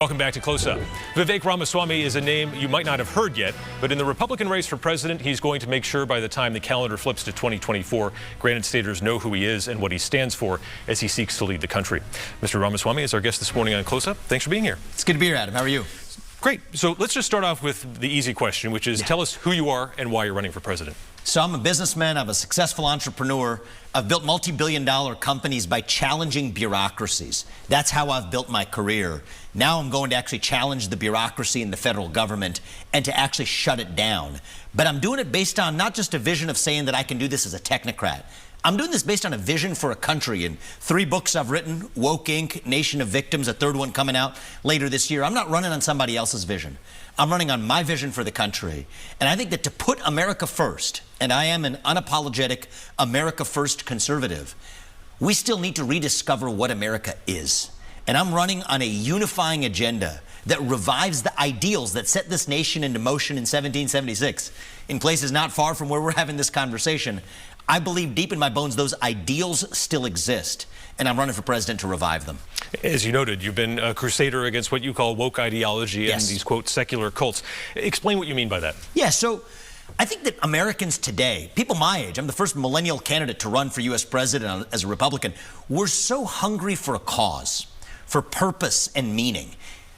Welcome back to Close Up. Vivek Ramaswamy is a name you might not have heard yet, but in the Republican race for president, he's going to make sure by the time the calendar flips to 2024, Granite Staters know who he is and what he stands for as he seeks to lead the country. Mr. Ramaswamy is our guest this morning on Close Up. Thanks for being here. It's good to be here, Adam. How are you? Great. So let's just start off with the easy question, which is tell us who you are and why you're running for president. So I'm a businessman. I'm a successful entrepreneur. I've built multi-billion-dollar companies by challenging bureaucracies. That's how I've built my career. Now I'm going to actually challenge the bureaucracy in the federal government and to actually shut it down. But I'm doing it based on not just a vision of saying that I can do this as a technocrat. I'm doing this based on a vision for a country. In 3 books I've written, Woke Inc., Nation of Victims, a 3rd one coming out later this year. I'm not running on somebody else's vision. I'm running on my vision for the country. And I think that to put America first, and I am an unapologetic America first conservative, we still need to rediscover what America is. And I'm running on a unifying agenda that revives the ideals that set this nation into motion in 1776 in places not far from where we're having this conversation. I believe deep in my bones those ideals still exist, and I'm running for president to revive them. As you noted, you've been a crusader against what you call woke ideology and these, quote, secular cults. Explain what you mean by that. Yeah, so I think that Americans today, people my age, I'm the first millennial candidate to run for U.S. president as a Republican, we're so hungry for a cause, for purpose and meaning.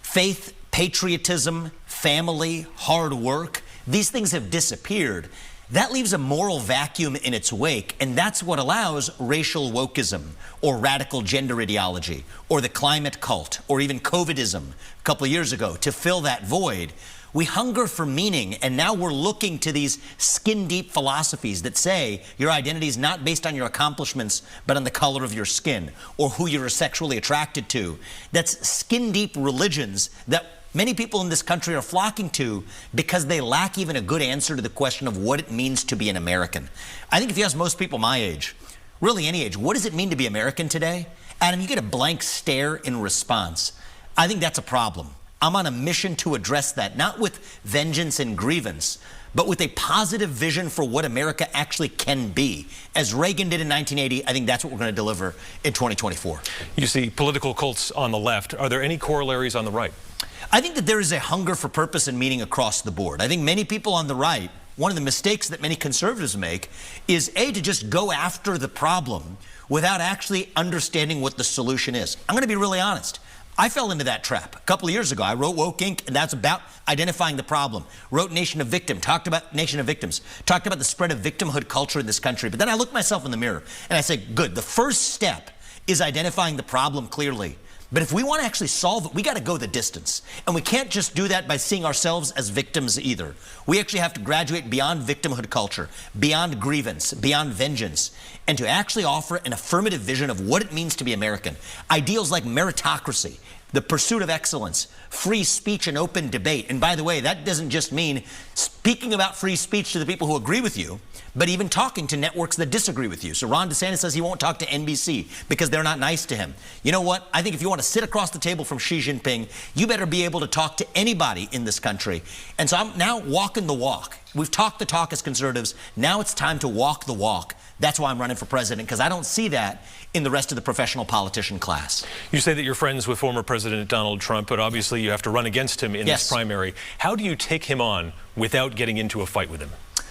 Faith, patriotism, family, hard work, these things have disappeared. That leaves a moral vacuum in its wake, and that's what allows racial wokeism or radical gender ideology or the climate cult or even COVIDism a couple of years ago to fill that void. We hunger for meaning, and now we're looking to these skin-deep philosophies that say your identity is not based on your accomplishments, but on the color of your skin or who you're sexually attracted to. That's skin-deep religions that many people in this country are flocking to because they lack even a good answer to the question of what it means to be an American. I think if you ask most people my age, really any age, what does it mean to be American today? Adam, you get a blank stare in response. I think that's a problem. I'm on a mission to address that, not with vengeance and grievance, but with a positive vision for what America actually can be. As Reagan did in 1980, I think that's what we're going to deliver in 2024. You see political cults on the left. Are there any corollaries on the right? I think that there is a hunger for purpose and meaning across the board. I think many people on the right, one of the mistakes that many conservatives make is, A, to just go after the problem without actually understanding what the solution is. I'm going to be really honest. I fell into that trap a couple of years ago. I wrote Woke Inc., and that's about identifying the problem. Wrote Nation of Victims, talked about the spread of victimhood culture in this country. But then I looked myself in the mirror, and I said, good, the first step is identifying the problem clearly. But if we want to actually solve it, we got to go the distance. And we can't just do that by seeing ourselves as victims either. We actually have to graduate beyond victimhood culture, beyond grievance, beyond vengeance, and to actually offer an affirmative vision of what it means to be American. Ideals like meritocracy, the pursuit of excellence, free speech and open debate. And by the way, that doesn't just mean speaking about free speech to the people who agree with you, but even talking to networks that disagree with you. So Ron DeSantis says he won't talk to NBC because they're not nice to him. You know what? I think if you want to sit across the table from Xi Jinping, you better be able to talk to anybody in this country. And so I'm now walking the walk. We've talked the talk as conservatives. Now it's time to walk the walk. That's why I'm running for president, because I don't see that in the rest of the professional politician class. You say that you're friends with former President Donald Trump, but obviously you have to run against him in this primary. How do you take him on without getting into a fight with him?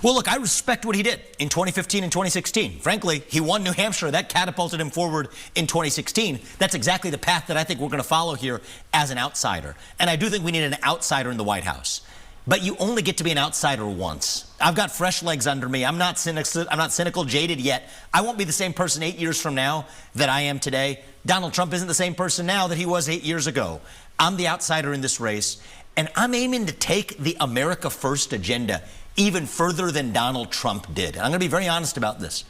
Well, look, I respect what he did in 2015 and 2016. Frankly, he won New Hampshire. That catapulted him forward in 2016. That's exactly the path that I think we're going to follow here as an outsider. And I do think we need an outsider in the White House. But you only get to be an outsider once. I've got fresh legs under me. I'm not cynical, jaded yet. I won't be the same person 8 years from now that I am today. Donald Trump isn't the same person now that he was 8 years ago. I'm the outsider in this race, and I'm aiming to take the America First agenda even further than Donald Trump did. And I'm going to be very honest about this.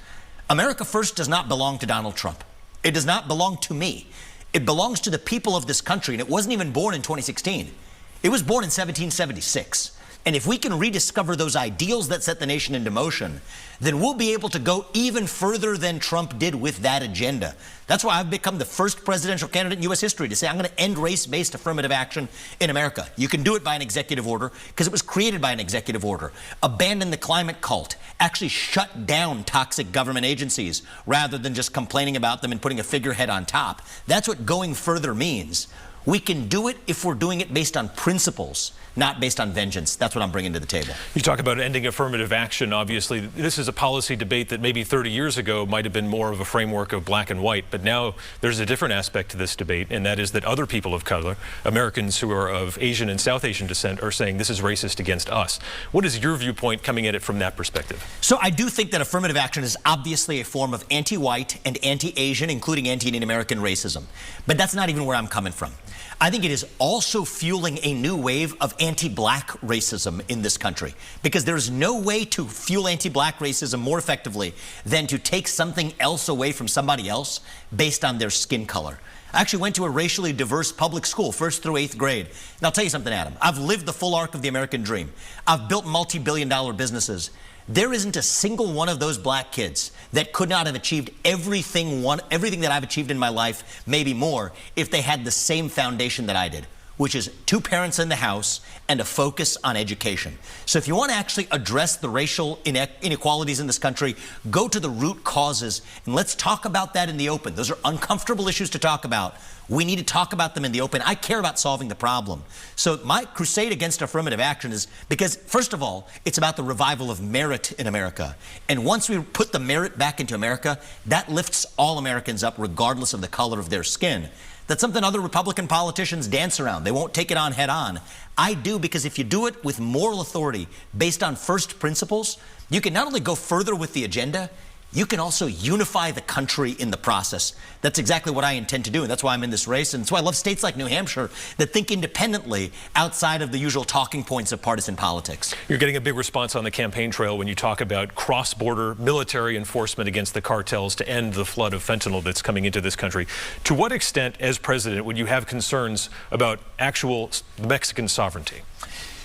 America First does not belong to Donald Trump. It does not belong to me. It belongs to the people of this country, and it wasn't even born in 2016. It was born in 1776. And if we can rediscover those ideals that set the nation into motion, then we'll be able to go even further than Trump did with that agenda. That's why I've become the first presidential candidate in U.S. history to say I'm going to end race-based affirmative action in America. You can do it by an executive order because it was created by an executive order. Abandon the climate cult. Actually shut down toxic government agencies rather than just complaining about them and putting a figurehead on top. That's what going further means. We can do it if we're doing it based on principles, not based on vengeance. That's what I'm bringing to the table. You talk about ending affirmative action. Obviously, this is a policy debate that maybe 30 years ago might have been more of a framework of black and white, but now there's a different aspect to this debate, and that is that other people of color, Americans who are of Asian and South Asian descent, are saying this is racist against us. What is your viewpoint coming at it from that perspective? So I do think that affirmative action is obviously a form of anti-white and anti-Asian, including anti-Indian American racism. But that's not even where I'm coming from. I think it is also fueling a new wave of anti-black racism in this country, because there is no way to fuel anti-black racism more effectively than to take something else away from somebody else based on their skin color. I actually went to a racially diverse public school, 1st through 8th grade. And I'll tell you something, Adam. I've lived the full arc of the American dream. I've built multi-billion-dollar businesses. There isn't a single one of those black kids that could not have achieved everything that I've achieved in my life, maybe more, if they had the same foundation that I did, which is 2 parents in the house and a focus on education. So if you want to actually address the racial inequalities in this country, go to the root causes, and let's talk about that in the open. Those are uncomfortable issues to talk about. We need to talk about them in the open. I care about solving the problem. So my crusade against affirmative action is because, first of all, it's about the revival of merit in America. And once we put the merit back into America, that lifts all Americans up regardless of the color of their skin. That's something other Republican politicians dance around. They won't take it on head on. I do, because if you do it with moral authority based on first principles, you can not only go further with the agenda, you can also unify the country in the process. That's exactly what I intend to do, and that's why I'm in this race, and that's why I love states like New Hampshire that think independently outside of the usual talking points of partisan politics. You're getting a big response on the campaign trail when you talk about cross-border military enforcement against the cartels to end the flood of fentanyl that's coming into this country. To what extent, as president, would you have concerns about actual Mexican sovereignty?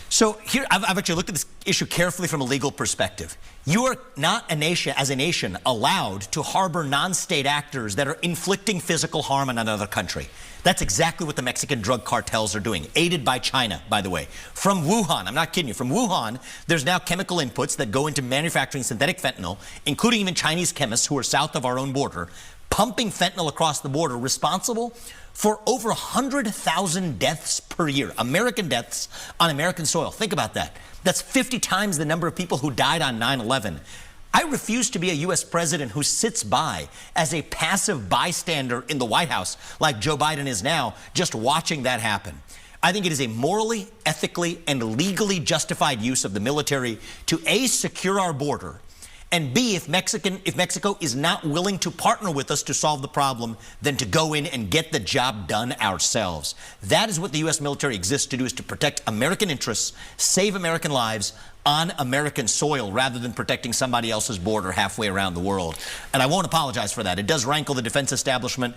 So here, I've actually looked at this issue carefully from a legal perspective. You are not a nation, as a nation, allowed to harbor non-state actors that are inflicting physical harm on another country. That's exactly what the Mexican drug cartels are doing, aided by China, by the way. From Wuhan, I'm not kidding you, from Wuhan, there's now chemical inputs that go into manufacturing synthetic fentanyl, including even Chinese chemists who are south of our own border, pumping fentanyl across the border, responsible for over 100,000 deaths per year, American deaths on American soil. Think about that. That's 50 times the number of people who died on 9/11. I refuse to be a U.S. president who sits by as a passive bystander in the White House, like Joe Biden is now, just watching that happen. I think it is a morally, ethically, and legally justified use of the military to A, secure our border, and B, if Mexico is not willing to partner with us to solve the problem, then to go in and get the job done ourselves. That is what the U.S. military exists to do, is to protect American interests, save American lives on American soil, rather than protecting somebody else's border halfway around the world. And I won't apologize for that. It does rankle the defense establishment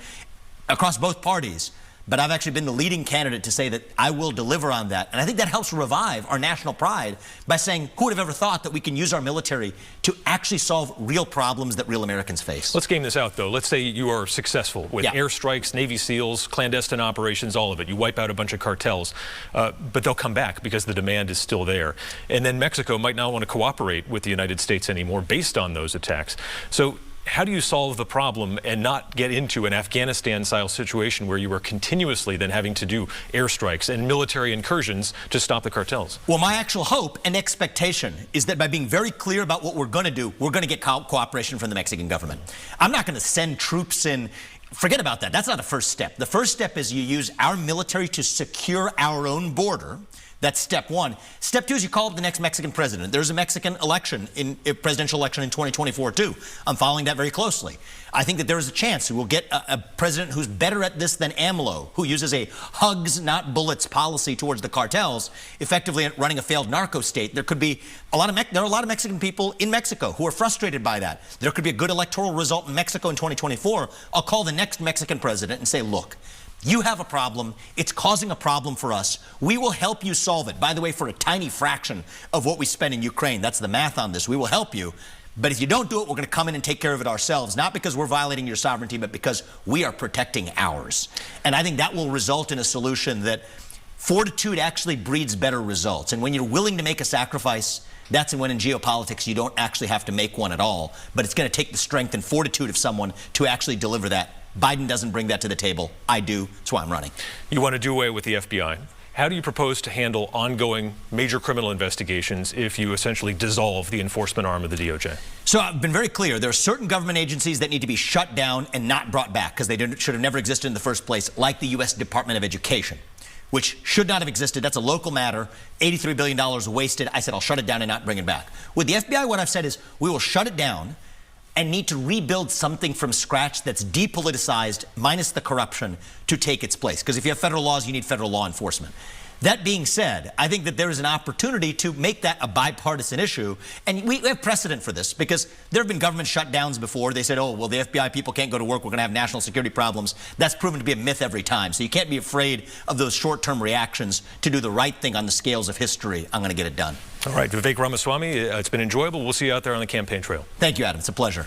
across both parties. But I've actually been the leading candidate to say that I will deliver on that. And I think that helps revive our national pride by saying, who would have ever thought that we can use our military to actually solve real problems that real Americans face? Let's game this out, though. Let's say you are successful with airstrikes, Navy SEALs, clandestine operations, all of it. You wipe out a bunch of cartels, but they'll come back because the demand is still there. And then Mexico might not want to cooperate with the United States anymore based on those attacks. So how do you solve the problem and not get into an Afghanistan-style situation where you are continuously then having to do airstrikes and military incursions to stop the cartels? Well, my actual hope and expectation is that by being very clear about what we're going to do, we're going to get cooperation from the Mexican government. I'm not going to send troops in. Forget about that. That's not the first step. The first step is you use our military to secure our own border. That's step one. Step two is you call up the next Mexican president. There's a Mexican election, a presidential election in 2024 too. I'm following that very closely. I think that there is a chance we'll get a president who's better at this than AMLO, who uses a hugs, not bullets policy towards the cartels, effectively running a failed narco state. There could be there are a lot of Mexican people in Mexico who are frustrated by that. There could be a good electoral result in Mexico in 2024. I'll call the next Mexican president and say, look, you have a problem. It's causing a problem for us. We will help you solve it. By the way, for a tiny fraction of what we spend in Ukraine. That's the math on this. We will help you. But if you don't do it, we're going to come in and take care of it ourselves, not because we're violating your sovereignty, but because we are protecting ours. And I think that will result in a solution that fortitude actually breeds better results. And when you're willing to make a sacrifice, that's when in geopolitics you don't actually have to make one at all. But it's going to take the strength and fortitude of someone to actually deliver that Biden doesn't bring that to the table. I do. That's why I'm running. You want to do away with the FBI. How do you propose to handle ongoing major criminal investigations if you essentially dissolve the enforcement arm of the DOJ? So I've been very clear. There are certain government agencies that need to be shut down and not brought back because they should have never existed in the first place, like the U.S. Department of Education, which should not have existed. That's a local matter. $83 billion wasted. I said I'll shut it down and not bring it back. With the FBI, what I've said is we will shut it down and need to rebuild something from scratch that's depoliticized, minus the corruption, to take its place. Because if you have federal laws, you need federal law enforcement. That being said, I think that there is an opportunity to make that a bipartisan issue. And we have precedent for this because there have been government shutdowns before. They said, oh, well, the FBI people can't go to work. We're going to have national security problems. That's proven to be a myth every time. So you can't be afraid of those short-term reactions to do the right thing on the scales of history. I'm going to get it done. All right, Vivek Ramaswamy, it's been enjoyable. We'll see you out there on the campaign trail. Thank you, Adam. It's a pleasure.